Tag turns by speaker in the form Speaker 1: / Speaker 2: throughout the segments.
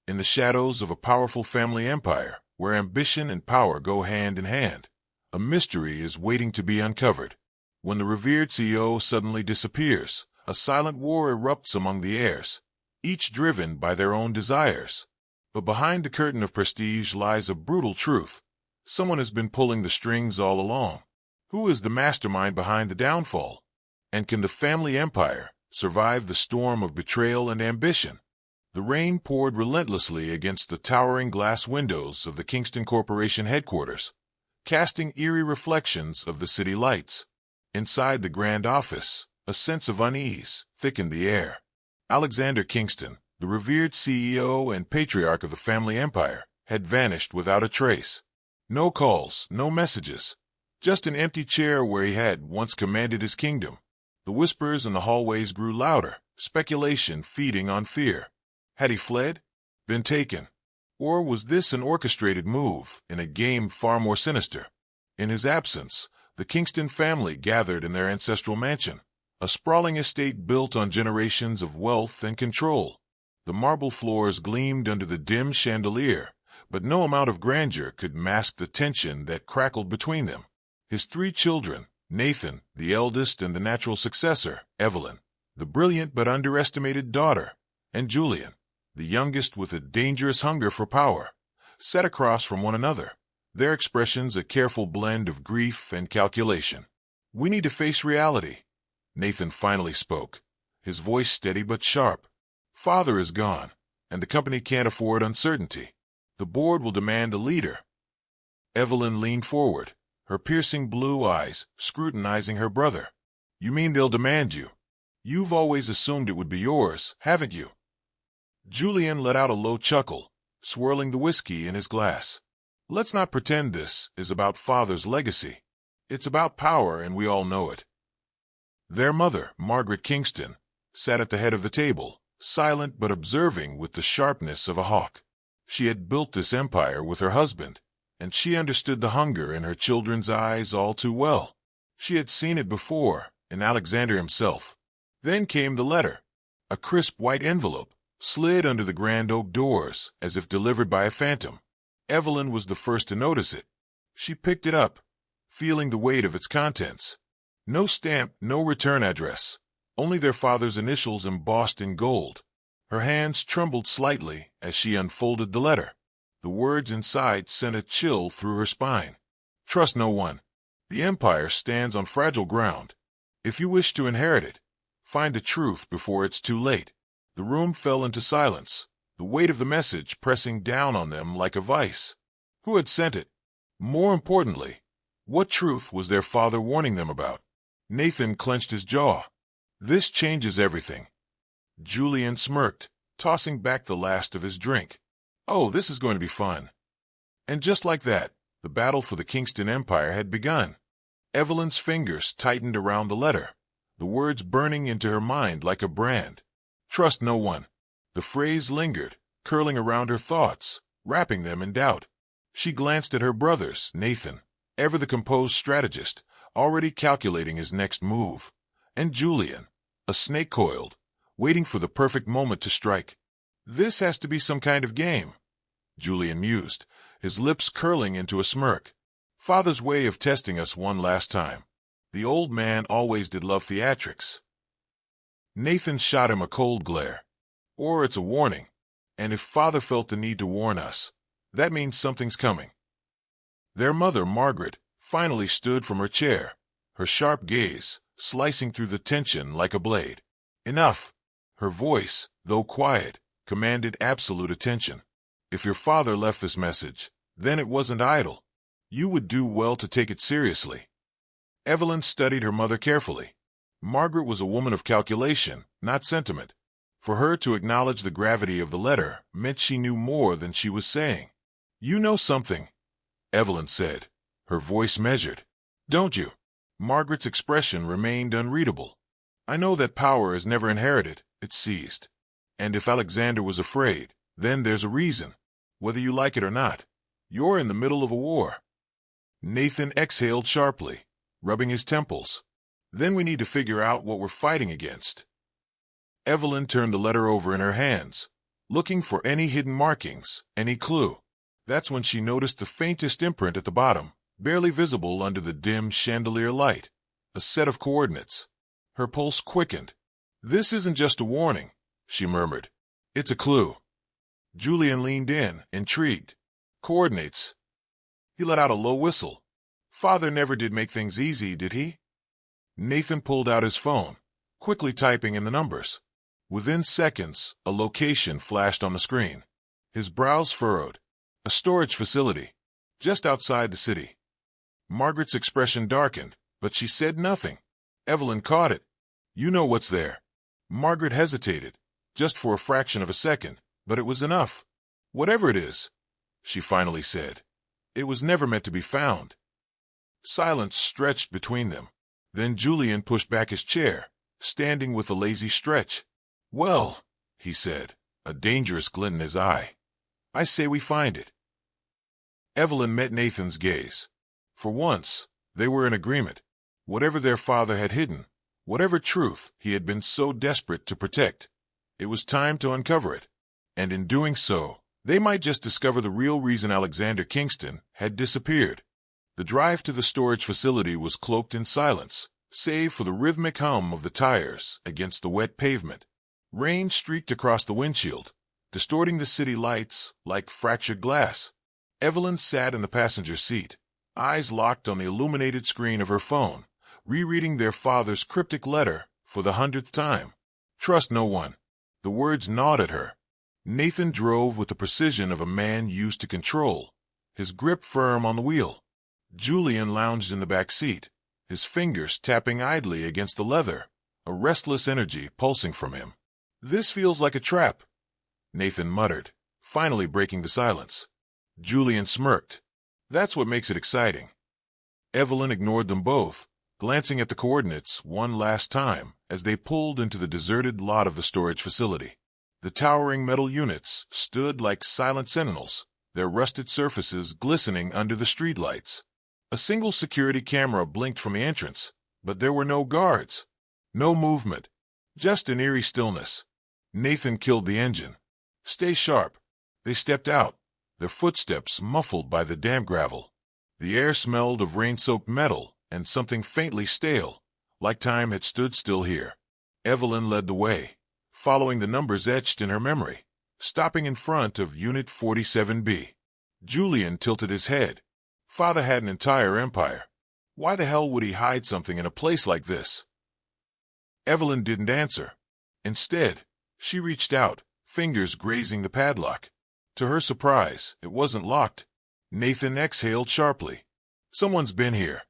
Speaker 1: in the shadows of a powerful family empire, where ambition and power go hand in hand, a mystery is waiting to be uncovered. When the revered CEO suddenly disappears, a silent war erupts among the heirs, each driven by their own desires. But behind the curtain of prestige lies a brutal truth. Someone has been pulling the strings all along. Who is the mastermind behind the downfall? And can the family empire survive the storm of betrayal and ambition? The rain poured relentlessly against the towering glass windows of the Kingston Corporation headquarters, casting eerie reflections of the city lights. Inside the grand office, a sense of unease thickened the air. Alexander Kingston, the revered CEO and patriarch of the family empire, had vanished without a trace. No calls, no messages, just an empty chair where he had once commanded his kingdom. The whispers in the hallways grew louder, speculation feeding on fear. Had he fled? Been taken? Or was this an orchestrated move in a game far more sinister? In his absence, the Kingston family gathered in their ancestral mansion, a sprawling estate built on generations of wealth and control. The marble floors gleamed under the dim chandelier, but no amount of grandeur could mask the tension that crackled between them. His 3 children, Nathan, the eldest and the natural successor, Evelyn, the brilliant but underestimated daughter, and Julian, the youngest with a dangerous hunger for power, sat across from one another, their expressions a careful blend of grief and calculation. "We need to face reality," Nathan finally spoke, his voice steady but sharp. "Father is gone, and the company can't afford uncertainty. The board will demand a leader." Evelyn leaned forward, her piercing blue eyes scrutinizing her brother. "You mean they'll demand you? You've always assumed it would be yours, haven't you?" Julian let out a low chuckle, swirling the whiskey in his glass. "Let's not pretend this is about Father's legacy. It's about power, and we all know it." Their mother, Margaret Kingston, sat at the head of the table, silent but observing with the sharpness of a hawk. She had built this empire with her husband, and she understood the hunger in her children's eyes all too well. She had seen it before, in Alexander himself. Then came the letter, a crisp white envelope, slid under the grand oak doors as if delivered by a phantom. Evelyn was the first to notice it. She picked it up, feeling the weight of its contents. No stamp, no return address, only their father's initials embossed in gold. Her hands trembled slightly as she unfolded the letter. The words inside sent a chill through her spine. "Trust no one. The empire stands on fragile ground. If you wish to inherit it, find the truth before it's too late." The room fell into silence, the weight of the message pressing down on them like a vice. Who had sent it? More importantly, what truth was their father warning them about? Nathan clenched his jaw. "This changes everything." Julian smirked, tossing back the last of his drink. "Oh, this is going to be fun." And just like that, the battle for the Kingston Empire had begun. Evelyn's fingers tightened around the letter, the words burning into her mind like a brand. "Trust no one." The phrase lingered, curling around her thoughts, wrapping them in doubt. She glanced at her brothers, Nathan, ever the composed strategist, already calculating his next move, and Julian, a snake coiled, waiting for the perfect moment to strike. "This has to be some kind of game," Julian mused, his lips curling into a smirk. "Father's way of testing us one last time. The old man always did love theatrics." Nathan shot him a cold glare. "Or it's a warning. And if Father felt the need to warn us, that means something's coming." Their mother, Margaret, finally stood from her chair, her sharp gaze slicing through the tension like a blade. "Enough." Her voice, though quiet, commanded absolute attention. "If your father left this message, then it wasn't idle. You would do well to take it seriously." Evelyn studied her mother carefully. Margaret was a woman of calculation, not sentiment. For her to acknowledge the gravity of the letter meant she knew more than she was saying. "You know something," Evelyn said, her voice measured. "Don't you?" Margaret's expression remained unreadable. "I know that power is never inherited, it's seized. And if Alexander was afraid, then there's a reason. Whether you like it or not, you're in the middle of a war." Nathan exhaled sharply, rubbing his temples. "Then we need to figure out what we're fighting against." Evelyn turned the letter over in her hands, looking for any hidden markings, any clue. That's when she noticed the faintest imprint at the bottom, barely visible under the dim chandelier light. A set of coordinates. Her pulse quickened. "This isn't just a warning," she murmured. "It's a clue." Julian leaned in, intrigued. "Coordinates?" He let out a low whistle. "Father never did make things easy, did he?" Nathan pulled out his phone, quickly typing in the numbers. Within seconds, a location flashed on the screen. His brows furrowed. A storage facility, just outside the city. Margaret's expression darkened, but she said nothing. Evelyn caught it. "You know what's there." Margaret hesitated, just for a fraction of a second, but it was enough. "Whatever it is," she finally said, "it was never meant to be found." Silence stretched between them. Then Julian pushed back his chair, standing with a lazy stretch. "Well," he said, a dangerous glint in his eye, "I say we find it." Evelyn met Nathan's gaze. For once, they were in agreement. Whatever their father had hidden, whatever truth he had been so desperate to protect, it was time to uncover it. And in doing so, they might just discover the real reason Alexander Kingston had disappeared. The drive to the storage facility was cloaked in silence, save for the rhythmic hum of the tires against the wet pavement. Rain streaked across the windshield, distorting the city lights like fractured glass. Evelyn sat in the passenger seat, eyes locked on the illuminated screen of her phone, rereading their father's cryptic letter for the 100th time. "Trust no one." The words gnawed at her. Nathan drove with the precision of a man used to control, his grip firm on the wheel. Julian lounged in the back seat, his fingers tapping idly against the leather, a restless energy pulsing from him. "This feels like a trap," Nathan muttered, finally breaking the silence. Julian smirked. "That's what makes it exciting." Evelyn ignored them both, glancing at the coordinates one last time as they pulled into the deserted lot of the storage facility. The towering metal units stood like silent sentinels, their rusted surfaces glistening under the streetlights. A single security camera blinked from the entrance, but there were no guards. No movement. Just an eerie stillness. Nathan killed the engine. "Stay sharp." They stepped out, their footsteps muffled by the damp gravel. The air smelled of rain-soaked metal and something faintly stale, like time had stood still here. Evelyn led the way, following the numbers etched in her memory, stopping in front of Unit 47B. Julian tilted his head. Father had an entire empire. Why the hell would he hide something in a place like this? Evelyn didn't answer. Instead, she reached out, fingers grazing the padlock. To her surprise, it wasn't locked. Nathan exhaled sharply. "Someone's been here."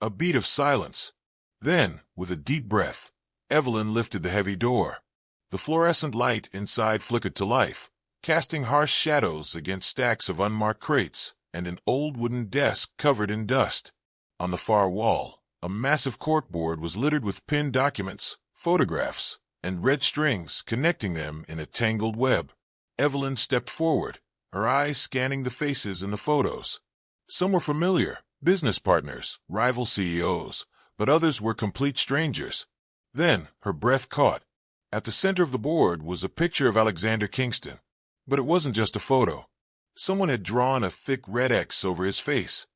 Speaker 1: A beat of silence. Then, with a deep breath, Evelyn lifted the heavy door. The fluorescent light inside flickered to life, casting harsh shadows against stacks of unmarked crates and an old wooden desk covered in dust. On the far wall, a massive corkboard was littered with pinned documents, photographs, and red strings connecting them in a tangled web. Evelyn stepped forward, her eyes scanning the faces in the photos. Some were familiar, business partners, rival CEOs, but others were complete strangers. Then her breath caught. At the center of the board was a picture of Alexander Kingston. But it wasn't just a photo. Someone had drawn a thick red X over his face.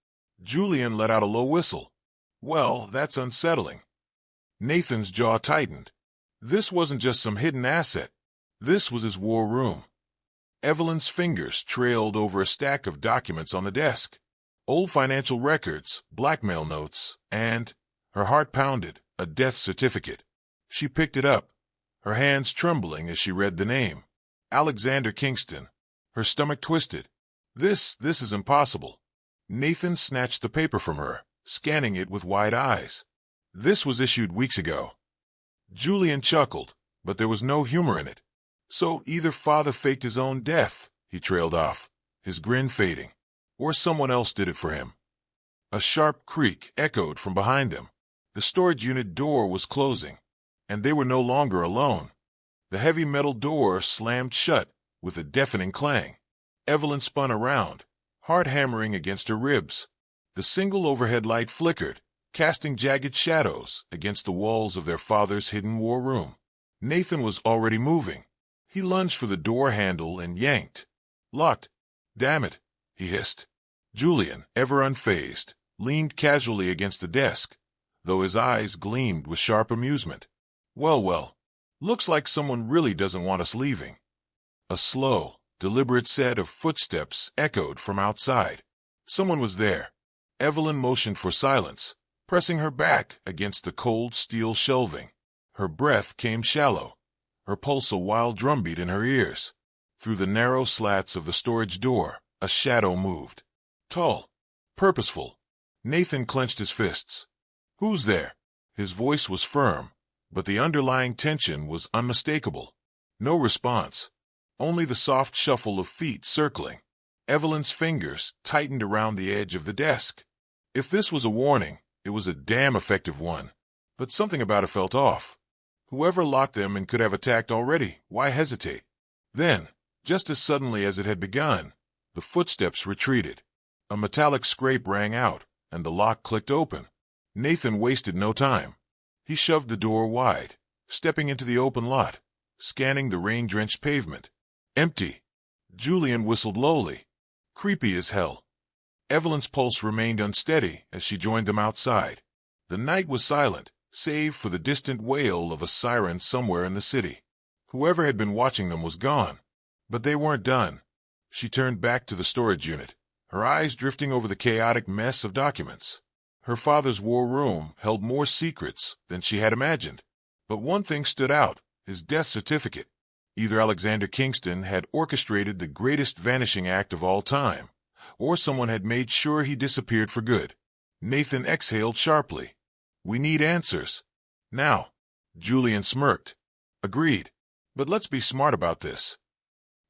Speaker 1: Julian let out a low whistle. "Well, that's unsettling." Nathan's jaw tightened. This wasn't just some hidden asset. This was his war room. Evelyn's fingers trailed over a stack of documents on the desk. Old financial records, blackmail notes, and, her heart pounded, a death certificate. She picked it up, her hands trembling as she read the name. Alexander Kingston. Her stomach twisted. This is impossible. Nathan snatched the paper from her, scanning it with wide eyes. "This was issued weeks ago." Julian chuckled, but there was no humor in it. "So either father faked his own death," he trailed off, his grin fading, "or someone else did it for him." A sharp creak echoed from behind them. The storage unit door was closing, and they were no longer alone. The heavy metal door slammed shut with a deafening clang. Evelyn spun around, heart hammering against her ribs. The single overhead light flickered, casting jagged shadows against the walls of their father's hidden war room. Nathan was already moving, He lunged for the door handle and yanked. Locked. Damn it, he hissed. Julian, ever unfazed, leaned casually against the desk, though his eyes gleamed with sharp amusement. Well, looks like someone really doesn't want us leaving. A slow, deliberate set of footsteps echoed from outside. Someone was there. Evelyn motioned for silence, pressing her back against the cold steel shelving. Her breath came shallow, her pulse a wild drumbeat in her ears. Through the narrow slats of the storage door, a shadow moved. Tall, purposeful. Nathan clenched his fists. Who's there? His voice was firm, but the underlying tension was unmistakable. No response. Only the soft shuffle of feet circling. Evelyn's fingers tightened around the edge of the desk. If this was a warning, it was a damn effective one. But something about it felt off. Whoever locked them and could have attacked already, why hesitate? Then, just as suddenly as it had begun, the footsteps retreated. A metallic scrape rang out, and the lock clicked open. Nathan wasted no time. He shoved the door wide, stepping into the open lot, scanning the rain-drenched pavement. Empty. Julian whistled lowly. Creepy as hell. Evelyn's pulse remained unsteady as she joined them outside. The night was silent, save for the distant wail of a siren somewhere in the city. Whoever had been watching them was gone. But they weren't done. She turned back to the storage unit, her eyes drifting over the chaotic mess of documents. Her father's war room held more secrets than she had imagined. But one thing stood out, his death certificate. Either Alexander Kingston had orchestrated the greatest vanishing act of all time, or someone had made sure he disappeared for good. Nathan exhaled sharply. We need answers. Now. Julian smirked. Agreed. But let's be smart about this.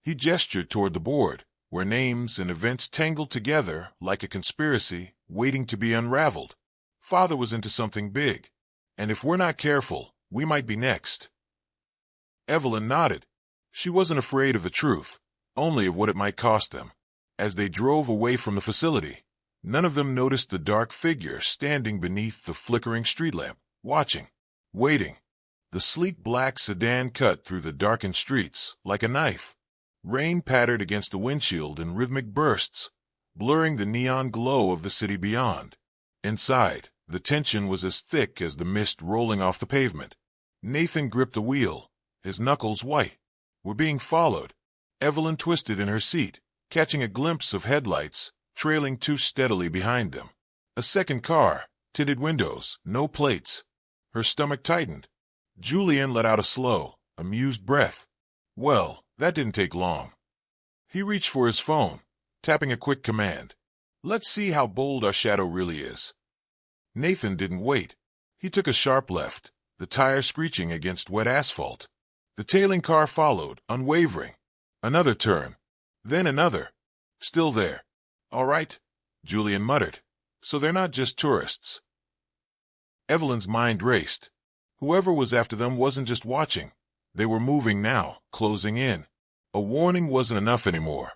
Speaker 1: He gestured toward the board, where names and events tangled together like a conspiracy waiting to be unraveled. Father was into something big, and if we're not careful, we might be next. Evelyn nodded. She wasn't afraid of the truth, only of what it might cost them. As they drove away from the facility, none of them noticed the dark figure standing beneath the flickering street lamp, watching, waiting. The sleek black sedan cut through the darkened streets like a knife. Rain pattered against the windshield in rhythmic bursts, blurring the neon glow of the city beyond. Inside, the tension was as thick as the mist rolling off the pavement. Nathan gripped the wheel, his knuckles white. We're being followed. Evelyn twisted in her seat, catching a glimpse of headlights, trailing too steadily behind them. A second car, tinted windows, no plates. Her stomach tightened. Julian let out a slow, amused breath. Well, that didn't take long. He reached for his phone, tapping a quick command. Let's see how bold our shadow really is. Nathan didn't wait. He took a sharp left, the tire screeching against wet asphalt. The tailing car followed, unwavering. Another turn. Then another. Still there. All right, Julian muttered. So they're not just tourists. Evelyn's mind raced. Whoever was after them wasn't just watching. They were moving now, closing in. A warning wasn't enough anymore.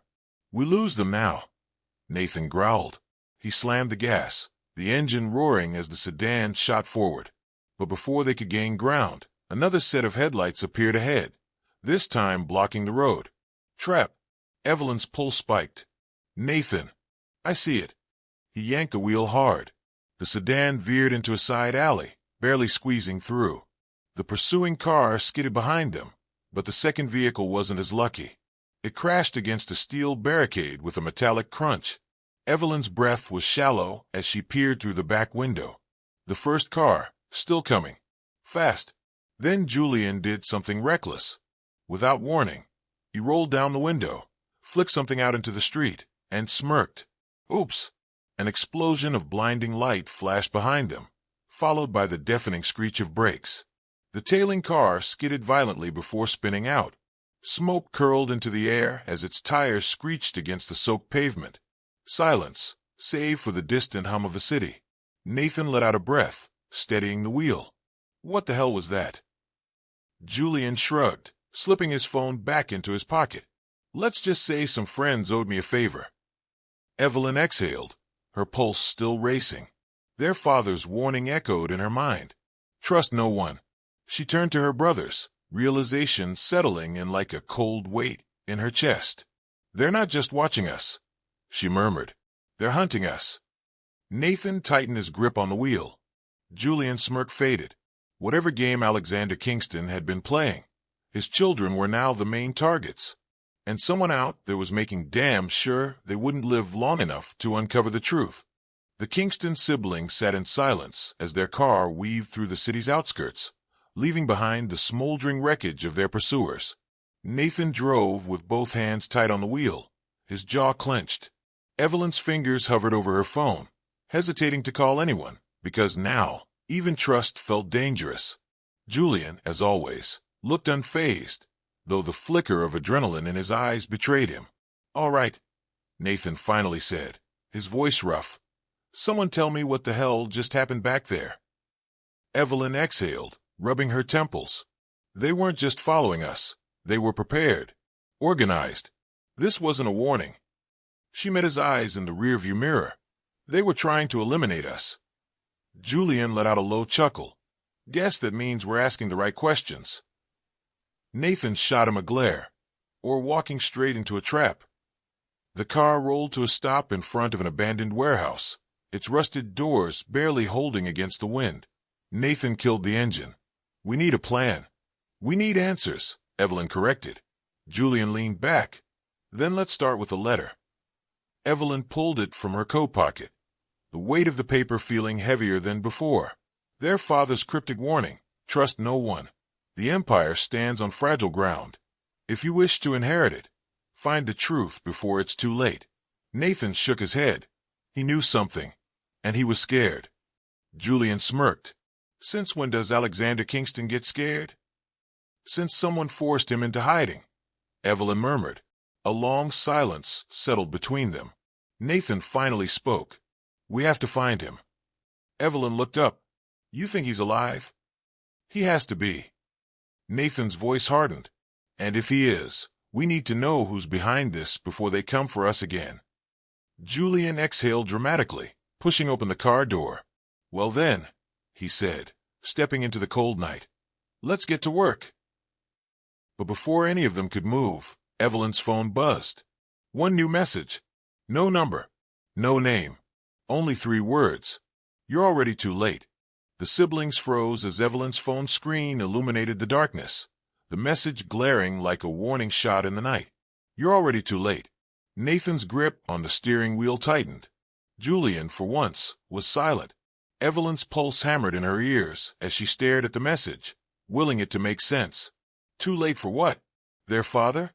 Speaker 1: We lose them now. Nathan growled. He slammed the gas, the engine roaring as the sedan shot forward. But before they could gain ground, another set of headlights appeared ahead, this time blocking the road. Trap. Evelyn's pulse spiked. Nathan. I see it. He yanked the wheel hard. The sedan veered into a side alley, barely squeezing through. The pursuing car skidded behind them, but the second vehicle wasn't as lucky. It crashed against a steel barricade with a metallic crunch. Evelyn's breath was shallow as she peered through the back window. The first car, still coming. Fast. Then Julian did something reckless. Without warning, he rolled down the window, flicked something out into the street, and smirked. Oops! An explosion of blinding light flashed behind them, followed by the deafening screech of brakes. The tailing car skidded violently before spinning out. Smoke curled into the air as its tires screeched against the soaked pavement. Silence, save for the distant hum of the city. Nathan let out a breath, steadying the wheel. What the hell was that? Julian shrugged, slipping his phone back into his pocket. Let's just say some friends owed me a favor. Evelyn exhaled, her pulse still racing. Their father's warning echoed in her mind. Trust no one. She turned to her brothers, realization settling in like a cold weight in her chest. "They're not just watching us," she murmured. "They're hunting us." Nathan tightened his grip on the wheel. Julian's smirk faded. Whatever game Alexander Kingston had been playing, his children were now the main targets. And someone out there was making damn sure they wouldn't live long enough to uncover the truth. The Kingston siblings sat in silence as their car weaved through the city's outskirts, leaving behind the smoldering wreckage of their pursuers. Nathan drove with both hands tight on the wheel, his jaw clenched. Evelyn's fingers hovered over her phone, hesitating to call anyone, because now, even trust felt dangerous. Julian, as always, looked unfazed, though the flicker of adrenaline in his eyes betrayed him. "All right," Nathan finally said, his voice rough. "Someone tell me what the hell just happened back there." Evelyn exhaled, rubbing her temples. They weren't just following us. They were prepared, organized. This wasn't a warning. She met his eyes in the rearview mirror. They were trying to eliminate us. Julian let out a low chuckle. "Guess that means we're asking the right questions." Nathan shot him a glare. "Or walking straight into a trap." The car rolled to a stop in front of an abandoned warehouse, its rusted doors barely holding against the wind. Nathan killed the engine. "We need a plan." "We need answers," Evelyn corrected. Julian leaned back. "Then let's start with a letter." Evelyn pulled it from her coat pocket, the weight of the paper feeling heavier than before. Their father's cryptic warning: trust no one. The Empire stands on fragile ground. If you wish to inherit it, find the truth before it's too late. Nathan shook his head. He knew something, and he was scared. Julian smirked. "Since when does Alexander Kingston get scared?" "Since someone forced him into hiding," Evelyn murmured. A long silence settled between them. Nathan finally spoke. "We have to find him." Evelyn looked up. "You think he's alive?" "He has to be." Nathan's voice hardened. "And if he is, we need to know who's behind this before they come for us again." Julian exhaled dramatically, pushing open the car door. "Well then," he said, stepping into the cold night, "let's get to work." But before any of them could move, Evelyn's phone buzzed. One new message. No number. No name. Only 3 words. "You're already too late." The siblings froze as Evelyn's phone screen illuminated the darkness, the message glaring like a warning shot in the night. "You're already too late." Nathan's grip on the steering wheel tightened. Julian, for once, was silent. Evelyn's pulse hammered in her ears as she stared at the message, willing it to make sense. Too late for what? Their father?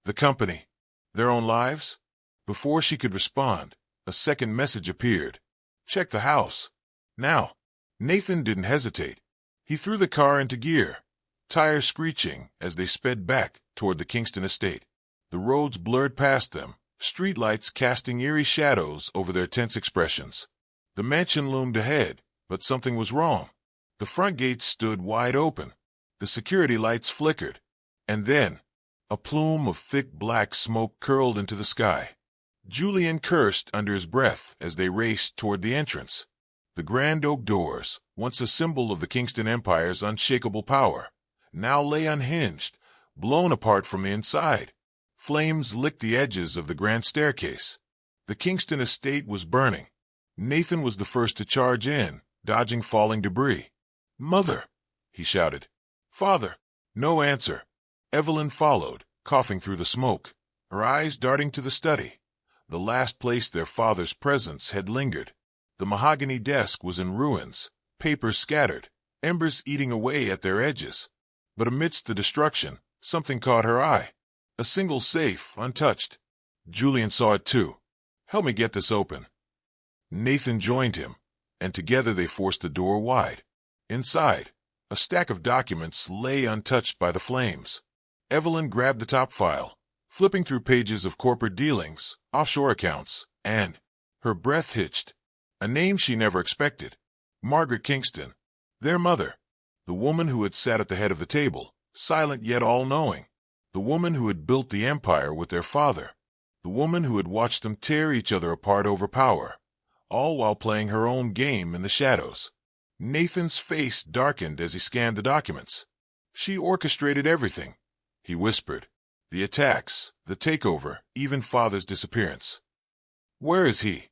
Speaker 1: The company? Their own lives? Before she could respond, a second message appeared. "Check the house. Now." Nathan didn't hesitate. He threw the car into gear, tires screeching as they sped back toward the Kingston estate. The roads blurred past them, streetlights casting eerie shadows over their tense expressions. The mansion loomed ahead, but something was wrong. The front gates stood wide open. The security lights flickered. And then, a plume of thick black smoke curled into the sky. Julian cursed under his breath as they raced toward the entrance. The grand oak doors, once a symbol of the Kingston Empire's unshakable power, now lay unhinged, blown apart from the inside. Flames licked the edges of the grand staircase. The Kingston estate was burning. Nathan was the first to charge in, dodging falling debris. "Mother!" he shouted. "Father!" No answer. Evelyn followed, coughing through the smoke, her eyes darting to the study, the last place their father's presence had lingered. The mahogany desk was in ruins, papers scattered, embers eating away at their edges. But amidst the destruction, something caught her eye. A single safe, untouched. Julian saw it too. "Help me get this open." Nathan joined him, and together they forced the door wide. Inside, a stack of documents lay untouched by the flames. Evelyn grabbed the top file, flipping through pages of corporate dealings, offshore accounts, and her breath hitched. A name she never expected. Margaret Kingston. Their mother. The woman who had sat at the head of the table, silent yet all-knowing. The woman who had built the empire with their father. The woman who had watched them tear each other apart over power, all while playing her own game in the shadows. Nathan's face darkened as he scanned the documents. She orchestrated everything, he whispered. The attacks, the takeover, even Father's disappearance. Where is he?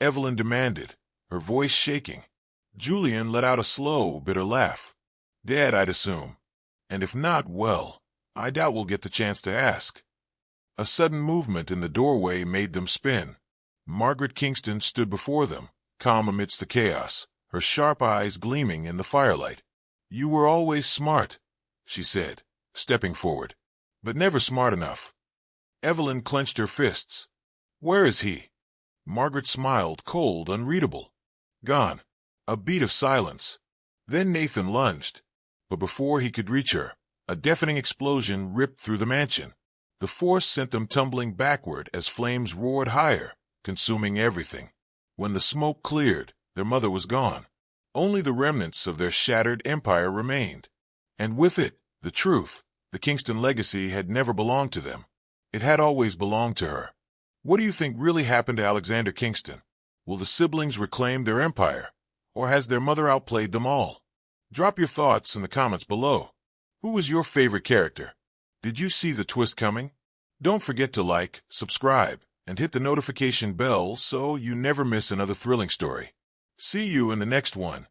Speaker 1: Evelyn demanded, her voice shaking. Julian let out a slow, bitter laugh. Dead, I'd assume. And if not, well, I doubt we'll get the chance to ask. A sudden movement in the doorway made them spin. Margaret Kingston stood before them, calm amidst the chaos, her sharp eyes gleaming in the firelight. You were always smart, she said, stepping forward, but never smart enough. Evelyn clenched her fists. Where is he? Margaret smiled, cold, unreadable. Gone. A beat of silence. Then Nathan lunged. But before he could reach her, a deafening explosion ripped through the mansion. The force sent them tumbling backward as flames roared higher, consuming everything. When the smoke cleared, their mother was gone. Only the remnants of their shattered empire remained. And with it, the truth. The Kingston legacy had never belonged to them. It had always belonged to her. What do you think really happened to Alexander Kingston? Will the siblings reclaim their empire? Or has their mother outplayed them all? Drop your thoughts in the comments below. Who was your favorite character? Did you see the twist coming? Don't forget to like, subscribe, and hit the notification bell so you never miss another thrilling story. See you in the next one.